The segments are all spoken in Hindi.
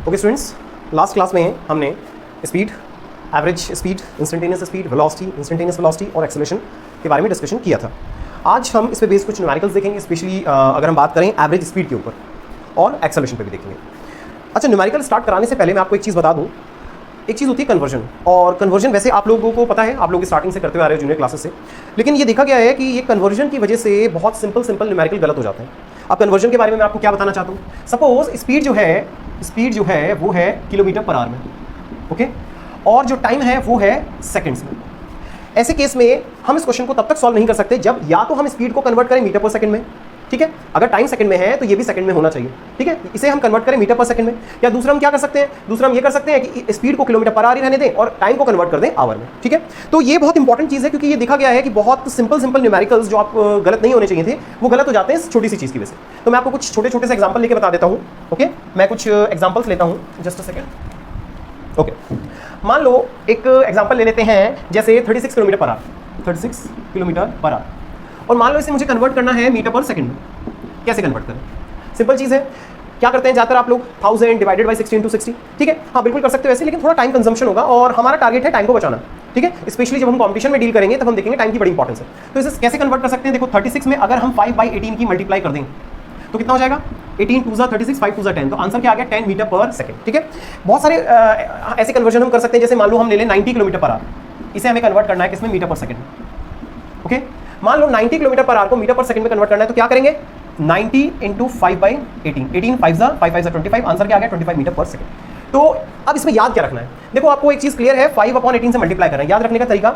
ओके स्टूडेंट्स, लास्ट क्लास में हमने speed, average speed, instantaneous speed, velocity, instantaneous velocity और एक्सेलरेशन के बारे में डिस्कशन किया था। आज हम इस पे बेस कुछ न्यूमेरिकल्स देखेंगे, स्पेशली अगर हम बात करें एवरेज स्पीड के ऊपर और एक्सेलरेशन पे भी देखेंगे। अच्छा, न्यूमेरिकल स्टार्ट कराने से पहले मैं आपको एक चीज़ बता दूँ। एक चीज़ होती है कन्वर्जन, और कन्वर्जन वैसे आप लोगों को पता है, आप लोग स्टार्टिंग से करते हुए आ रहे हो जूनियर क्लासेस से, लेकिन ये देखा गया है कि ये कन्वर्जन की वजह से बहुत सिंपल न्यूमेरिकल गलत हो जाते हैं। अब कन्वर्जन के बारे में मैं आपको क्या बताना चाहता हूँ। सपोज स्पीड जो है वो है किलोमीटर पर आवर में, ओके, और जो टाइम है वो है सेकंड्स में। ऐसे केस में हम इस क्वेश्चन को तब तक सॉल्व नहीं कर सकते जब या तो हम स्पीड को कन्वर्ट करें मीटर पर सेकंड में, ठीक है, अगर टाइम सेकंड में है तो ये भी सेकंड में होना चाहिए, ठीक है, इसे हम कन्वर्ट करें मीटर पर सेकंड में। या दूसरा हम क्या कर सकते हैं, दूसरा हम ये कर सकते हैं कि स्पीड को किलोमीटर पर आवर ही रहने दें और टाइम को कन्वर्ट कर दें आवर में, ठीक है। तो ये बहुत इंपॉर्टेंट चीज़ है, क्योंकि ये देखा गया है कि बहुत सिंपल न्यूमेरिकल्स जो आप गलत नहीं होने चाहिए थे वो गलत हो जाते हैं छोटी सी चीज़ की वजह से। तो मैं आपको कुछ छोटे से एग्जाम्पल लेके बता देता हूँ, ओके। मैं कुछ एग्जाम्पल्स लेता हूँ, जस्ट अ सेकेंड, ओके। मान लो एक एग्जाम्पल ले लेते हैं, जैसे 36 kilometre per our, 36 kilometre per our, और मान लो इसे मुझे कन्वर्ट करना है मीटर पर सेकंड में। कैसे कन्वर्ट करें? सिंपल चीज़ है, क्या करते हैं ज़्यादातर आप लोग 1000 डिवाइडेड बाई 16 into 60, ठीक है, हाँ बिल्कुल कर सकते हो वैसे, लेकिन थोड़ा टाइम कंजम्पशन होगा और हमारा टारगेट है टाइम को बचाना, ठीक है। स्पेशली जब हम कंपटीशन में डील करेंगे तब हम देखेंगे टाइम की बड़ी इंपॉर्टेंस है। तो इसे कैसे कन्वर्ट कर सकते हैं? देखो 36 में अगर हम 5/18 की मल्टीप्लाई कर देंगे तो कितना हो जाएगा? 18 2 ज़ा 36, 5 2 ज़ा 10, तो आंसर क्या आ गया? 10 मीटर पर सेकंड, ठीक है। बहुत सारे ऐसे कन्वर्जन हम कर सकते हैं, जैसे मान लो हम ले लें 90 किलोमीटर पर आवर, इसे हमें कन्वर्ट करना है किसमें? Metre per second, okay. मान लो 90 किलोमीटर पर आवर को मीटर पर सेकंड में कन्वर्ट करना है, तो क्या करेंगे? 90 × 5/18, 18 5 ज़ा 5 5 ज़ा 25, आंसर क्या आ गया? 25 मीटर पर सेकंड। तो अब इसमें याद क्या रखना है? देखो आपको एक चीज़ क्लियर है, 5/18 से मल्टीप्लाई कर रहे हैं। याद रखने का तरीका,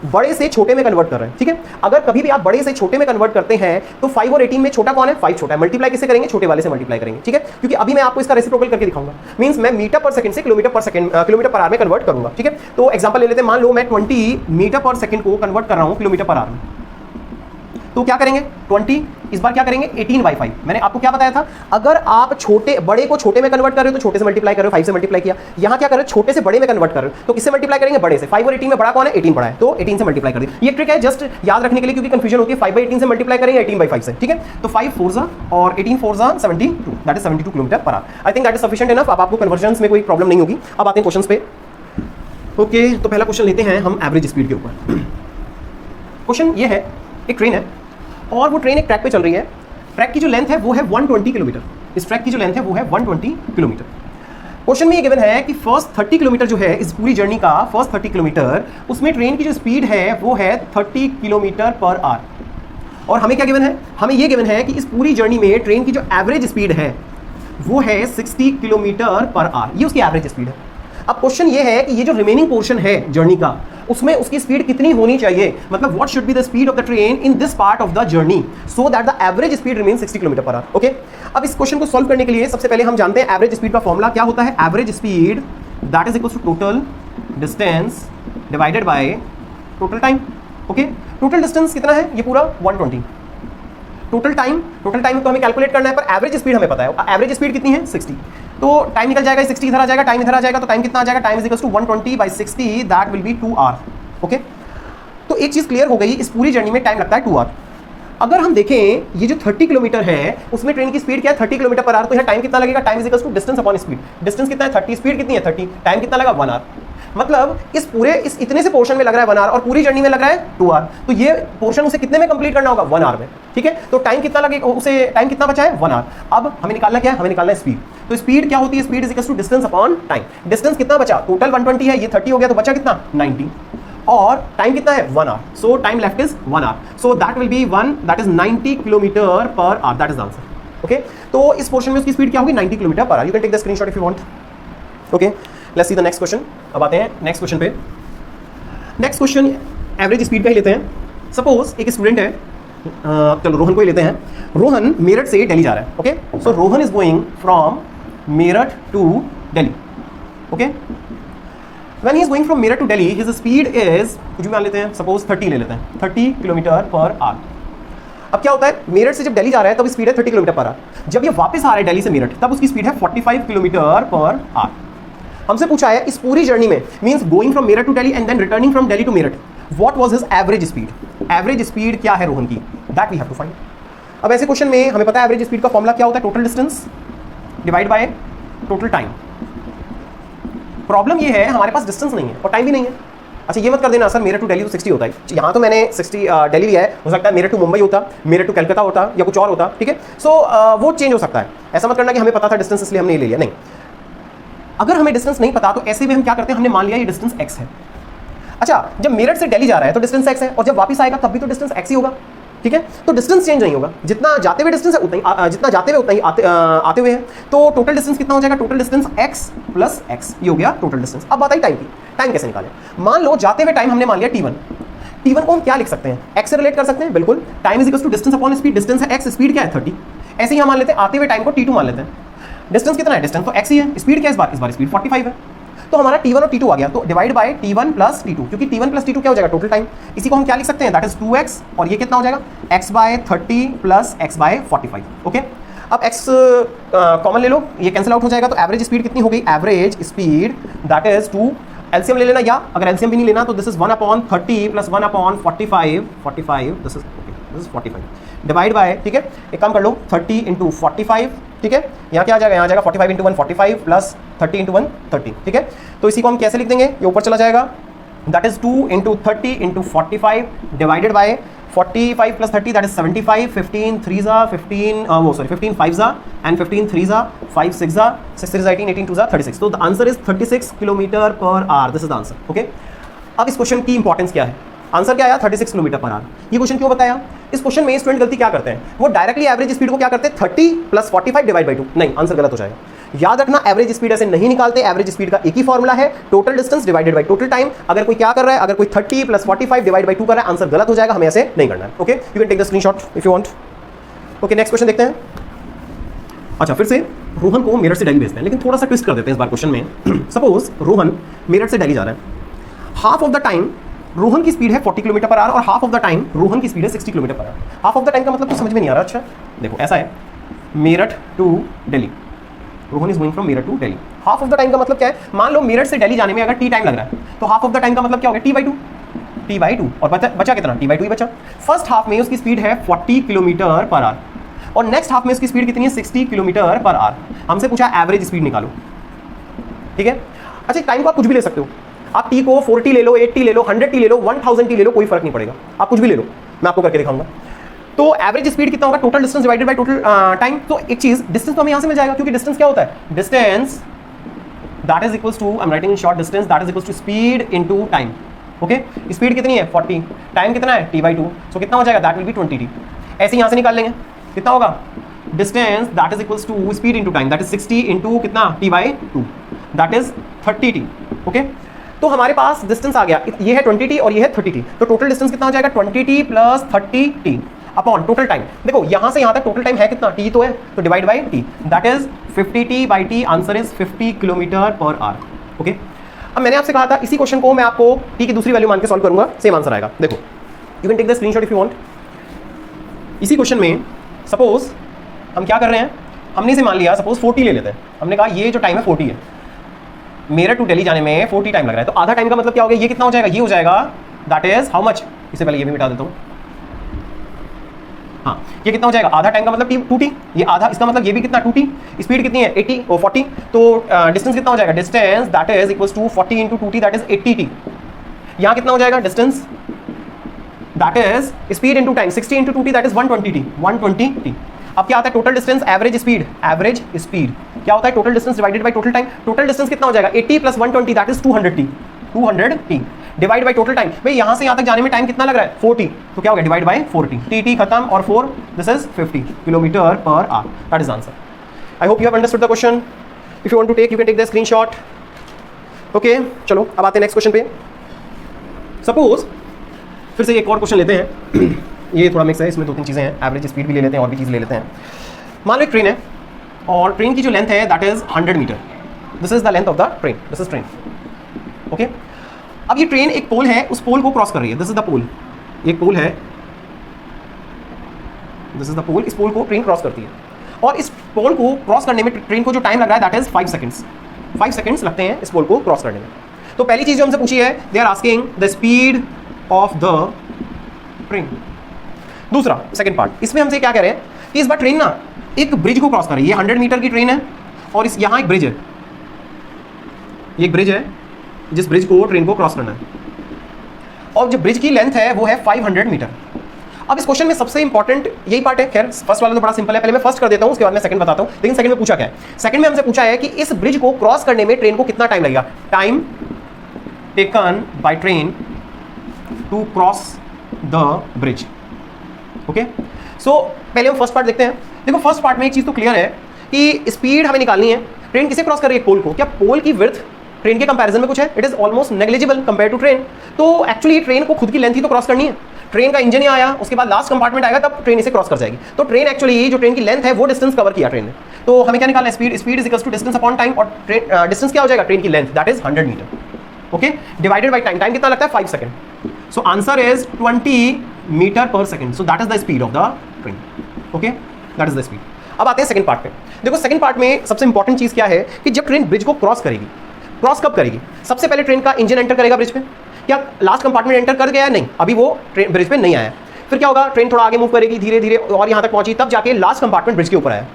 बड़े से छोटे में कन्वर्ट कर रहे हैं, ठीक है। अगर कभी भी आप बड़े से छोटे में कन्वर्ट करते हैं तो 5 और 18 में छोटा कौन है? 5 छोटा है। मल्टीप्लाई किससे करेंगे? छोटे वाले से मल्टीप्लाई करेंगे, ठीक है, क्योंकि अभी मैं आपको इसका रेसिप्रोकल करके दिखाऊंगा। मींस मैं मीटर पर सेकंड से किलोमीटर पर आवर में कन्वर्ट करूंगा, ठीक है। तो एग्जांपल ले लेते हैं, मान लो मैं 20 मीटर पर सेकंड को कन्वर्ट कर रहा हूं किलोमीटर पर आवर में, तो क्या करेंगे? 20 इस बार क्या करेंगे? 18/5। मैंने आपको क्या बताया था? अगर आप बड़े को छोटे में कन्वर्ट कर रहे हो तो छोटे से मल्टीप्लाई कर रहे हो, 5 से मल्टीप्लाई किया। यहां क्या कर रहे हो? छोटे से बड़े में कन्वर्ट कर रहे हो तो किससे मल्टीप्लाई करेंगे? बड़े से। 5 और 18 में बड़ा कौन है? 18 बड़ा है, तो 18 से मल्टीप्लाई कर दिया। ये ट्रिक है जस्ट याद रखने के लिए, क्योंकि कंफ्यूजन होती है 5/18 से मल्टीप्लाई करेंगे 18/5 से, ठीक है। तो 5 4 ज़ा और 18 4 ज़ा 72, that is 72 kilometre per our. I think that is sufficient enough. अब आपको कन्वर्जन्स में कोई प्रॉब्लम नहीं होगी। अब आते हैं क्वेश्चंस पे, ओके। तो पहला क्वेश्चन लेते हैं हम एवरेज स्पीड के ऊपर। क्वेश्चन ये है, एक ट्रेन है और वो ट्रेन एक ट्रैक पे चल रही है। ट्रैक की जो लेंथ है वो है 120 किलोमीटर। इस ट्रैक की जो लेंथ है वो है 120 किलोमीटर। क्वेश्चन में ये गिवन है कि फर्स्ट 30 किलोमीटर जो है इस पूरी जर्नी का, फर्स्ट 30 किलोमीटर, उसमें ट्रेन की जो स्पीड है वो है 30 किलोमीटर पर आवर। और हमें क्या गिवन है? हमें ये गिवन है कि इस पूरी जर्नी में ट्रेन की जो एवरेज स्पीड है वो है 60 किलोमीटर पर आवर। ये उसकी एवरेज स्पीड है। अब क्वेश्चन ये है कि ये जो रिमेनिंग पोर्शन है जर्नी का, उसमें उसकी स्पीड कितनी होनी चाहिए, मतलब what should be the speed of the train in this part of the journey so that the average speed remain 60 kilometre per our, okay. अब इस क्वेश्चन को सॉल्व करने के लिए सबसे पहले हम जानते हैं एवरेज स्पीड का फॉर्मूला क्या होता है। Average speed that is equal to total distance divided by total time, okay. Total distance कितना है? ये पूरा 120। टोटल टाइम तो हमें कैलकुलेट करना है, पर एवरेज स्पीड हमें पता है। एवरेज स्पीड कितनी है? 60। तो टाइम निकल जाएगा, 60 इधर आ जाएगा, टाइम इधर आ जाएगा, तो टाइम कितना आ जाएगा? Time is equal to 120/60, that will be 2 hour, okay. तो एक चीज क्लियर हो गई, इस पूरी जर्नी में टाइम लगता है 2 आवर। अगर हम देखें ये जो 30 किलोमीटर है उसमें ट्रेन की स्पीड क्या है? 30 किलोमीटर पर आवर। तो यहाँ टाइम कितना लगेगा? Time is equal to distance upon speed. Distance कितना है? 30, स्पीड कितनी है? 30, टाइम कितना लगा? 1 आवर। मतलब इस इतने से पोर्शन में लग रहा है 1 आवर और पूरी जर्नी में लग रहा है 2 आवर। तो ये पोर्शन उसे कितने में कंप्लीट करना होगा? 1 आवर में, ठीक है। तो टाइम कितना लगेगा उसे? टाइम कितना बचा है? 1 आवर। अब हमें निकालना क्या है? हमें निकालना है स्पीड। तो स्पीड क्या होती है? Speed is equal to distance upon time. Distance कितना बचा? टोटल 120 है, ये 30 हो गया, तो बचा कितना? 90, और टाइम कितना है? 1 hour. So time left is 1 hour, so that will be 90 kilometre per hour, that is the answer, okay. तो इस पोर्शन में उसकी स्पीड क्या होगी? 90 kilometre per hour. You can take the screenshot if you want, okay. Let's see the next question. अब आते हैं नेक्स्ट क्वेश्चन पे। नेक्स्ट क्वेश्चन एवरेज स्पीड का ही लेते हैं। सपोज एक स्टूडेंट है, चलो रोहन को ही लेते हैं। रोहन मेरठ से दिल्ली जा रहा है, okay. So Rohan is going from Meerut to Delhi, okay. When he is going from Meerut to Delhi his speed is, कुछ भी मान लेते हैं, सपोज 30 ले लेते हैं, 30 किलोमीटर पर आवर। अब क्या होता है, मेरठ से जब दिल्ली जा रहा है तब स्पीड है 30 किलोमीटर पर आवर। जब ये वापस आ रहा है दिल्ली से मेरठ तब उसकी स्पीड है 45 किलोमीटर पर आवर। हमसे पूछा है इस पूरी जर्नी में, means going from Meerut to Delhi and then returning from Delhi to Meerut, what was his average speed. Average speed क्या है रोहन की, that we have to find. अब ऐसे क्वेश्चन में हमें पता है एवरेज स्पीड का फॉर्मूला क्या होता है, total distance divide by total time. Problem ये है हमारे पास डिस्टेंस नहीं है और टाइम भी नहीं है। अच्छा ये मत कर देना सर मेरठ टू दिल्ली तो 60 होता है, यहाँ तो मैंने 60 दिल्ली लिया है, हो सकता है मेरठ टू मुंबई होता, मेरठ टू कलकत्ता होता या कुछ और होता, ठीक है। सो वो चेंज हो सकता है। ऐसा मत करना कि हमें पता था डिस्टेंस इसलिए हमने ले लिया, नहीं। अगर हमें डिस्टेंस नहीं पता तो ऐसे भी हम क्या करते हैं, हमने मान लिया ये डिस्टेंस x है। अच्छा जब मेरठ से दिल्ली जा रहा है तो डिस्टेंस x है और जब वापस आएगा तब भी तो डिस्टेंस x ही होगा, ठीक है। तो डिस्टेंस चेंज नहीं होगा, जितना जाते हुए डिस्टेंस है उतना ही जितना जाते हुए उतना ही आते हुए है। तो टोटल डिस्टेंस कितना हो जाएगा, total distance x plus x, ये हो गया टोटल डिस्टेंस। अब बात आई टाइम की, टाइम कैसे निकालें। मान लो जाते हुए टाइम हमने मान लिया t1, t1 को हम क्या लिख सकते हैं, x से रिलेट कर सकते हैं, बिल्कुल। Time is equal to distance upon speed, distance है x, स्पीड क्या है 30। ऐसे ही हम मान लेते हैं आते हुए टाइम को t2 मान लेते हैं। डिस्टेंस कितना है, डिस्टेंस तो x ही है, स्पीड क्या है इस बार स्पीड 45 है। तो हमारा t1 और t2 आ गया, तो divide by t1 plus t2, क्योंकि t1 प्लस t2 क्या हो जाएगा, टोटल टाइम। इसी को हम क्या लिख सकते हैं, दैट इज 2x, और ये कितना हो जाएगा x by 30 plus x by 45, okay. अब x कॉमन ले लो, ये कैंसिल आउट हो जाएगा, तो एवरेज स्पीड कितनी हो गई, average speed that is 2, LCM ले लेना, या अगर एलसीएम भी नहीं लेना तो this is 1/30 plus 1/45, 45 this is 45 divide by, ठीक है। एक काम कर लो 30 इंटू 45, ठीक है। यहाँ क्या आ जाएगा, यहाँ आ जाएगा 45 इंटू 1 45 प्लस 30 इंटू 1 30, ठीक है। तो इसी को हम कैसे लिख देंगे, ये ऊपर चला जाएगा, that is 2 into 30 into 45 divided by 45 plus 30 that is 75, 15 3 जा 15 15 5 जा एंड 15 3 जा 5 6 जा 6 3 18 18 2 जा 36। तो the answer is 36 kilometre per our, this is the answer, okay. अब इस क्वेश्चन की इंपॉर्टेंस क्या है, आंसर क्या आया 36 किलोमीटर पर आवर। ये क्वेश्चन क्यों बताया, इस क्वेश्चन में स्टूडेंट गलती क्या करते हैं, वो डायरेक्टली एवरेज स्पीड को क्या करते हैं 30 प्लस 45 डिवाइड बाई 2, नहीं आंसर गलत हो जाएगा। याद रखना एवरेज स्पीड ऐसे नहीं निकालते, एवरेज स्पीड का एक ही फॉर्मूला है, total distance divided by total time. अगर कोई क्या कर रहा है, अगर कोई 30 प्लस 45 डिवाइड बाई 2 कर रहा है, आंसर गलत हो जाएगा, हमें ऐसे नहीं करना है, okay. You can take the screenshot if you want, okay. Next question देखते हैं। अच्छा फिर से रोहन को मेरठ से दिल्ली भेजते हैं, लेकिन थोड़ा सा ट्विस्ट कर देते हैं इस बार क्वेश्चन में। सपोज रोहन मेरठ से दिल्ली जा रहा है, half of the time Rohan की स्पीड है 40 किलोमीटर पर आवर और half of the time Rohan की स्पीड है 60 kilometre per our. Half of the time का मतलब तो समझ में नहीं आ रहा। अच्छा देखो ऐसा है, Meerut to Delhi, Rohan is going from Meerut to Delhi. Half of the time का मतलब क्या है, मान लो मेरठ से दिल्ली जाने में अगर टी टाइम लग रहा है तो हाफ ऑफ द टाइम का मतलब क्या होगा, टी बाई टू, और बचा कितना, टी बाई टू ही बचा। फर्स्ट हाफ में उसकी स्पीड है 40 किलोमीटर पर आवर और नेक्स्ट हाफ में उसकी स्पीड कितनी है 60 किलोमीटर पर आवर। हमसे पूछा एवरेज स्पीड निकालो, ठीक है। अच्छा टाइम को आप कुछ भी ले सकते हो, आप टी को 40 ले लो, 80 ले लो, 100 टी ले लो, 1000 टी ले लो, कोई फर्क नहीं पड़ेगा, आप कुछ भी ले लो, मैं आपको करके दिखाऊंगा। तो एवरेज स्पीड कितना होगा, total distance divided by total time. तो एक चीज डिस्टेंस तो हमें यहां से मिल जाएगा, क्योंकि डिस्टेंस क्या होता है, distance that is equals to, I am writing in short, distance that is equals to speed into time, okay. Speed कितनी है 40, टाइम कितना है t/2, सो कितना हो जाएगा, दैट विल बी 20t। ऐसे यहां से निकाल लेंगे, कितना होगा, distance that is equals to speed into time, that is 60 into कितना t/2, that is 30t, okay. तो हमारे पास डिस्टेंस आ गया, ये है 20t और ये है 30t, तो टोटल डिस्टेंस कितना हो जाएगा 20t plus 30t upon total time. देखो यहां से यहां तक टोटल टाइम है कितना, t तो है, तो divide by t, that is 50t by t, answer is 50 kilometre per our, okay. अब मैंने आपसे कहा था इसी क्वेश्चन को मैं आपको t की दूसरी वैल्यू मान के सॉल्व करूंगा, सेम आंसर आएगा। देखो you can take the screenshot if you want. इसी क्वेश्चन में सपोज हम क्या कर रहे हैं, हमने इसे मान लिया सपोज 40 ले लेते हैं, हमने कहा ये जो टाइम है 40 है, मेरठ टू दिल्ली जाने में 40 टाइम लग रहा है, तो आधा टाइम का मतलब क्या हो गया, ये कितना हो जाएगा, ये हो जाएगा दैट इज हाउ मच, इससे पहले ये भी मिटा देता हूँ, हाँ ये कितना हो जाएगा, आधा टाइम का मतलब 2t, ये आधा, इसका मतलब ये भी कितना 2t, स्पीड कितनी है 80 और 40, तो डिस्टेंस कितना हो जाएगा, distance that is equals to 40 into 2t that is 80t। यहाँ कितना हो जाएगा, distance that is speed into time 60 into 2t that is 120t, 120t। अब क्या आता है टोटल डिस्टेंस, एवरेज स्पीड क्या होता है, total distance divided by total time. Total distance कितना हो जाएगा 80 plus 120 that is 200t divide by total time. भाई यहां से यहां तक जाने में टाइम कितना लग रहा है 40, तो क्या हो गया डिवाइड बाय 40, टी खत्म और 4, this is 50 kilometre per hour, that is answer. I hope you have understood the question, if you want to take you can take the screenshot, okay. चलो अब आते हैं नेक्स्ट क्वेश्चन पे। सपोज फिर से एक और क्वेश्चन लेते हैं ये थोड़ा मिक्स है, इसमें 2-3 चीज़ें हैं, एवरेज स्पीड भी ले लेते हैं और भी चीज़ ले लेते हैं। मान लो एक ट्रेन है और ट्रेन की जो लेंथ है that is 100 metre, this is the length of the train, this is train, okay. अब ये ट्रेन एक पोल है, उस पोल को क्रॉस कर रही है, दिस इज द पोल, एक पोल है, दिस इज द पोल, इस पोल को ट्रेन क्रॉस करती है और इस पोल को क्रॉस करने में ट्रेन को जो टाइम लग रहा है दैट इज 5 सेकंड्स, 5 सेकंड्स लगते हैं इस पोल को क्रॉस करने में। तो पहली चीज जो हमसे पूछी है, they are asking the speed of the train. दूसरा सेकंड पार्ट, इसमें हमसे क्या कह रहे हैं कि इस बार ट्रेन ना एक ब्रिज को क्रॉस कर रही है, 100 मीटर की ट्रेन है और इस यहाँ एक ब्रिज है, ये एक ब्रिज है जिस ब्रिज को ट्रेन को क्रॉस करना है, और जो ब्रिज की लेंथ है वो है 500 मीटर। अब इस क्वेश्चन में सबसे इंपॉर्टेंट यही पार्ट है। खैर फर्स्ट वाला तो बड़ा सिंपल है, पहले मैं फर्स्ट कर देता हूं, उसके बाद मैं सेकंड बताता हूं। लेकिन सेकंड में पूछा क्या है, सेकंड में हमसे पूछा है कि इस ब्रिज को क्रॉस करने में ट्रेन को कितना टाइम लगेगा, time taken by train to cross the bridge. Okay, so पहले हम फर्स्ट पार्ट देखते हैं। देखो फर्स्ट पार्ट में एक चीज तो क्लियर है कि स्पीड हमें निकालनी है। ट्रेन किसे क्रॉस कर रही है, पोल को। क्या पोल की विड्थ ट्रेन के कंपैरिजन में कुछ है, it is almost negligible compare to train. तो एक्चुअली ट्रेन को खुद की लेंथ ही तो क्रॉस करनी है। ट्रेन का इंजन ही आया, उसके बाद लास्ट कंपार्टमेंट आएगा, तब ट्रेन इसे क्रॉस कर जाएगी। तो ट्रेन एक्चुअली जो ट्रेन की लेंथ है वो डिस्टेंस कवर किया ट्रेन ने। तो हमें क्या निकालना है, speed. Speed is equals to distance upon time, और डिस्टेंस क्या हो जाएगा, ट्रेन की length, that is 100 metre. Okay, divided by time. Time कितना लगता है, 5 second. So answer is 20 metre per second. So that is the speed of the train. Okay, that is the speed. अब आते हैं सेकंड पार्ट पे। देखो सेकंड पार्ट में सबसे इंपॉर्टेंट चीज क्या है कि जब ट्रेन ब्रिज को क्रॉस करेगी, क्रॉस कब करेगी, सबसे पहले ट्रेन का इंजन एंटर करेगा ब्रिज पे। क्या लास्ट कंपार्टमेंट एंटर कर गया, नहीं, अभी वो ट्रेन ब्रिज पे नहीं आया। फिर क्या होगा, ट्रेन थोड़ा आगे मूव करेगी धीरे धीरे और यहां तक पहुंची, तब जाके लास्ट कंपार्टमेंट ब्रिज के ऊपर आया।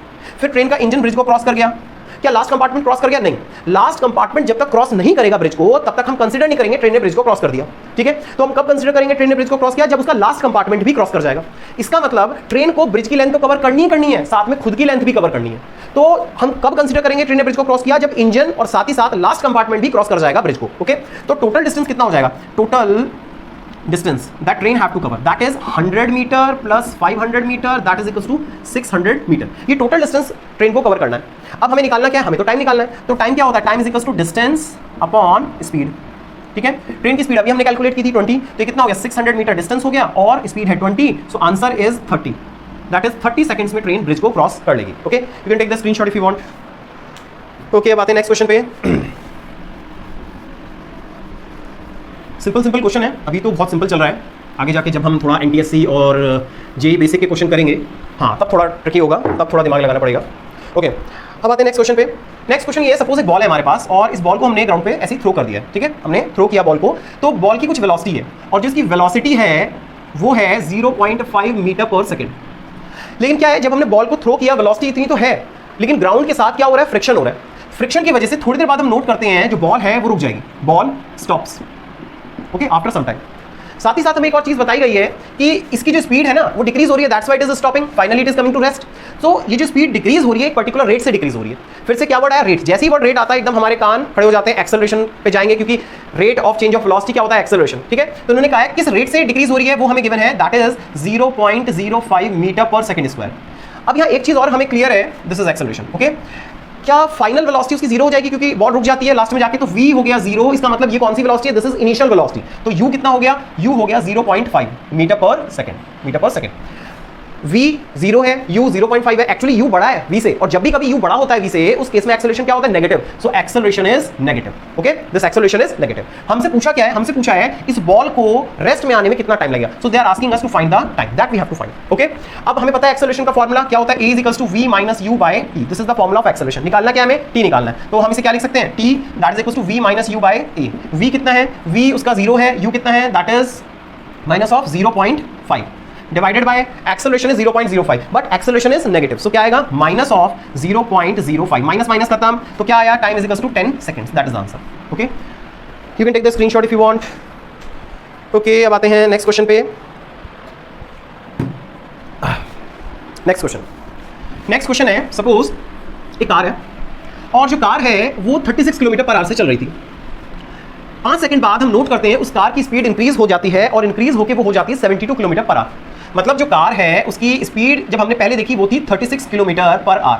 फिर ट्रेन का इंजन ब्रिज को क्रॉस कर गया। क्या लास्ट कंपार्टमेंट क्रॉस कर गया, नहीं। लास्ट कंपार्टमेंट जब तक क्रॉस नहीं करेगा ब्रिज को, तब तक हम कंसीडर नहीं करेंगे ट्रेन ने ब्रिज को क्रॉस कर दिया। ठीक है, तो हम कब कंसीडर करेंगे ट्रेन ने ब्रिज को क्रॉस किया, जब उसका लास्ट कंपार्टमेंट भी क्रॉस कर जाएगा। इसका मतलब ट्रेन को ब्रिज की लेंथ तो कवर करनी ही करनी है, साथ में खुद की लेंथ भी कवर करनी है। तो हम कब कंसीडर करेंगे ट्रेन ने ब्रिज को क्रॉस किया, जब इंजन और साथ ही साथ लास्ट कंपार्टमेंट भी क्रॉस कर जाएगा ब्रिज को। ओके, तो टोटल डिस्टेंस कितना हो जाएगा, total distance that train have to cover, that is 100 meter plus 500 meter, that is equals to 600 meter। ये टोटल डिस्टेंस ट्रेन को कवर करना है। अब हमें निकालना क्या है, हमें तो टाइम निकालना है। तो टाइम क्या होता है, time is equals to distance upon speed. ठीक है, ट्रेन की स्पीड अभी हमने कैलकुलेट की थी 20, तो ये कितना हो गया, 600 मीटर डिस्टेंस हो गया और स्पीड है 20। So answer is 30, that is 30 seconds में ट्रेन ब्रिज को क्रॉस कर लेगी। Okay, you can take the screenshot if you want. Okay, अब आते हैं नेक्स्ट क्वेश्चन पे। सिंपल क्वेश्चन है, अभी तो बहुत सिंपल चल रहा है। आगे जाके जब हम थोड़ा एनटीएससी और जेईई बेसिक के क्वेश्चन करेंगे, हाँ तब थोड़ा ट्रिकी होगा, तब थोड़ा दिमाग लगाना पड़ेगा। ओके, अब आते हैं नेक्स्ट क्वेश्चन पे। नेक्स्ट क्वेश्चन ये है, सपोज एक बॉल है हमारे पास और इस बॉल को हमने ग्राउंड पे ऐसे ही थ्रो कर दिया है। ठीक है, हमने थ्रो किया बॉल को, तो बॉल की कुछ वेलोसिटी है और जिसकी वेलोसिटी है वो है 0.5 मीटर पर सेकेंड। लेकिन क्या है, जब हमने बॉल को थ्रो किया वेलोसिटी इतनी तो है, लेकिन ग्राउंड के साथ क्या हो रहा है, फ्रिक्शन हो रहा है। फ्रिक्शन की वजह से थोड़ी देर बाद हम नोट करते हैं जो बॉल है वो रुक जाएगी, ball stops. Okay, after some time. साथ ही साथ हमें एक और चीज बताई गई है कि इसकी जो स्पीड है ना वो डिक्रीज हो रही है, that's why it is stopping, finally it is coming to rest. So ये जो स्पीड डिक्रीज हो रही है एक पर्टिकुलर रेट से डिक्रीज हो रही है। फिर से क्या वर्ड है, रेट। जैसे ही वर्ड रेट आता है एकदम हमारे कान खड़े हो जाते हैं, एक्सेलरेशन पे जाएंगे, क्योंकि rate of change of velocity क्या होता है, एक्सेलरेशन। ठीक है, तो उन्होंने कहा है किस रेट से डिक्रीज हो रही है वो हमें गिवन है, that is 0.05 metre per second square. अब यहाँ एक चीज और हमें क्लियर है, दिस इज एक्सेलरेशन। ओके, क्या फाइनल वेलोसिटी उसकी जीरो हो जाएगी क्योंकि बॉल रुक जाती है लास्ट में जाके, तो v हो गया जीरो। इसका मतलब ये कौन सी वेलोसिटी है, दिस इज इनिशियल वेलोसिटी। तो u कितना हो गया, u हो गया 0.5 मीटर पर सेकंड। v 0 है, u 0.5 है। एक्चुअली u बड़ा है v से, और जब भी कभी u बड़ा होता है v से, उस केस में एक्सेलरेशन क्या होता है, negative. So acceleration is negative. Okay, this acceleration is negative. हमसे पूछा क्या है, हमसे पूछा है इस बॉल को रेस्ट में आने में कितना टाइम लगेगा। So they are asking us to find the time that we have to find. Okay, अब हमें पता है एक्सेलरेशन का फॉर्मूला क्या होता है, a = v - u / t। This is the formula of acceleration. निकालना क्या हमें, t निकालना है। तो हम इसे क्या लिख सकते हैं, t that is = v - u / a। v कितना है, v उसका 0 है, u कितना है, that is minus of 0.5 divided by acceleration is 0.05, but acceleration is negative. So क्या आएगा, माइनस ऑफ 0.05, माइनस माइनस खत्म, तो क्या आया, time is equals to 10 seconds, that is answer. Okay, you can take the screenshot if you want. Okay, अब आते हैं नेक्स्ट क्वेश्चन पे। नेक्स्ट क्वेश्चन है, सपोज एक कार है और जो कार है वो 36 किलोमीटर पर आवर से चल रही थी। 5 सेकंड बाद हम नोट करते हैं उस कार की स्पीड इंक्रीज हो जाती है और इंक्रीज होकर वो हो जाती है 72 किलोमीटर पर आवर। मतलब जो कार है उसकी स्पीड जब हमने पहले देखी वो थी 36 किलोमीटर पर आवर।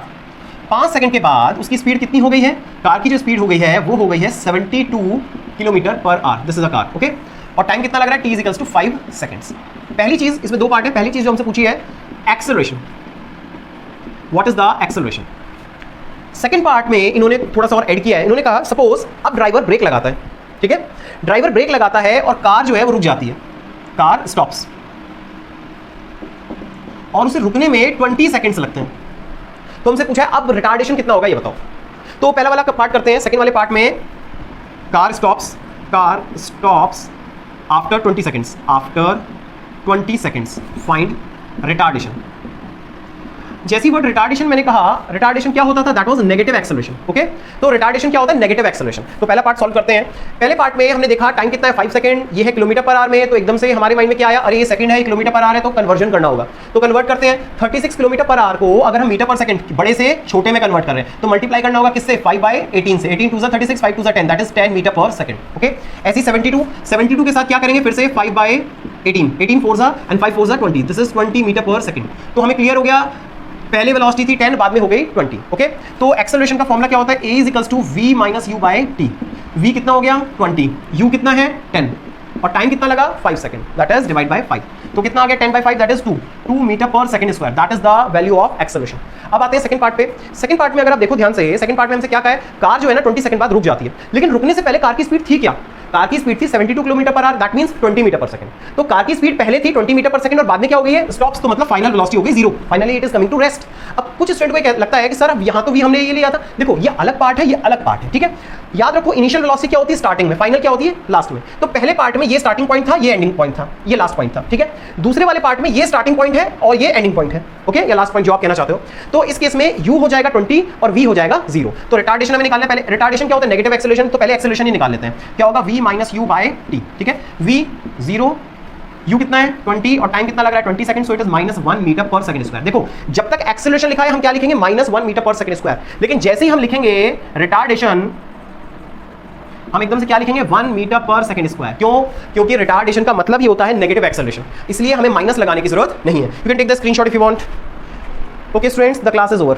5 सेकंड के बाद उसकी स्पीड कितनी हो गई है, कार की जो स्पीड हो गई है वो हो गई है 72 kilometre per our. This is a car. Okay, और टाइम कितना लग रहा है, t = 5 सेकंड्स। पहली चीज, इसमें दो पार्ट है। पहली चीज जो हमसे पूछी है acceleration, what is the acceleration. Second part में इन्होंने थोड़ा सा और ऐड किया है। इन्होंने कहा सपोज अब ड्राइवर ब्रेक लगाता है, ठीक है, ड्राइवर ब्रेक लगाता है और कार जो है वो रुक जाती है, कार स्टॉप्स, और उसे रुकने में 20 सेकंड्स लगते हैं। तो हमसे पूछा है अब रिटार्डेशन कितना होगा ये बताओ। तो पहला वाला पार्ट करते हैं। सेकंड वाले पार्ट में car stops after 20 seconds, find retardation. जैसी वर्ड रिटार्डेशन मैंने कहा, रिटार्डेशन क्या होता था, that was negative acceleration. Okay, तो रिटार्डेशन क्या होता है, नेगेटिव एक्सेलरेशन। तो पहला पार्ट सॉल्व करते हैं। पहले पार्ट में हमने देखा टाइम कितना है 5 सेकंड, ये है किलोमीटर पर आवर में, तो एकदम से हमारे माइंड में क्या आया, अरे ये सेकंड है, ये किलोमीटर पर आवर है, तो कन्वर्जन करना होगा। तो कन्वर्ट करते हैं। 36 किलोमीटर पर आवर को अगर हम मीटर पर सेकंड बड़े से छोटे में कन्वर्ट कर रहे हैं तो मल्टीप्लाई करना होगा किससे, 5/18 से। 18 2 36, 5 2 10, that is 10 metre per second. Okay, ऐसी 72 के साथ क्या करेंगे, फिर से 5/18, 18 4 and 5 4 20, this is 20 metre per second. तो हमें क्लियर हो गया, पहले वेलोसिटी थी 10, बाद में हो गई 20। ओके, तो एक्सेलरेशन का फॉर्मूला क्या होता है, a = v - u/t। v कितना हो गया 20, u कितना है 10, और टाइम कितना लगा 5 second, that is divide by 5। तो कितना आ गया 10/5, that is 2 metre per second square, that is the value of acceleration. अब आते हैं सेकंड पार्ट पे। सेकंड पार्ट में अगर आप देखो ध्यान से, सेकंड पार्ट में हमसे क्या कहा है, कार जो है ना 20 सेकंड बाद रुक जाती है, लेकिन रुकने से पहले कार की स्पीड थी क्या, कार की स्पीड थी 72 kilometre per hour, that means 20 metre per second. तो कार की स्पीड पहले थी 20 मीटर पर सेकंड और बाद में क्या हो गई है, स्टॉप्स, तो मतलब फाइनल वेलोसिटी हो गई 0, finally it is coming to rest. अब कुछ स्टूडेंट को लगता है कि सर अब यहाँ तो भी हमने ये लिया था, देखो ये अलग पार्ट है, ये अलग पार्ट है, ठीक है। याद रखो इनिशियल वेलोसिटी क्या होती है स्टार्टिंग में, फाइनल क्या होती है लास्ट में। तो पहले पार्ट में ये स्टार्टिंग पॉइंट था, ये एंडिंग पॉइंट था, ये लास्ट पॉइंट था, ठीक है। दूसरे वाले पार्ट में ये स्टार्टिंग पॉइंट है और ये एंडिंग पॉइंट है, ओके, या लास्ट पॉइंट जो आप कहना चाहते हो। तो इस केस में u हो जाएगा 20 और v हो जाएगा 0। तो रिटार्डेशन हमें निकालना है, पहले रिटार्डेशन क्या होता है, नेगेटिव एक्सेलरेशन, तो पहले एक्सेलरेशन ही निकाल लेते हैं। क्या होगा, v - u/t, ठीक है। v 0, u कितना है 20 और टाइम कितना लग रहा है 20 second, so it is -1 metre per second square. देखो जब तक एक्सेलरेशन लिखा है हम क्या लिखेंगे, -1 मीटर पर सेकंड स्क्वायर, लेकिन जैसे ही हम लिखेंगे रिटार्डेशन हम एकदम से क्या लिखेंगे, 1 मीटर पर सेकंड स्क्वायर। क्यों, क्योंकि रिटार्डेशन का मतलब ही होता है नेगेटिव एक्सेलरेशन, इसलिए हमें माइनस लगाने की जरूरत नहीं है। You can take the screenshot if you want. Okay students, the class is over.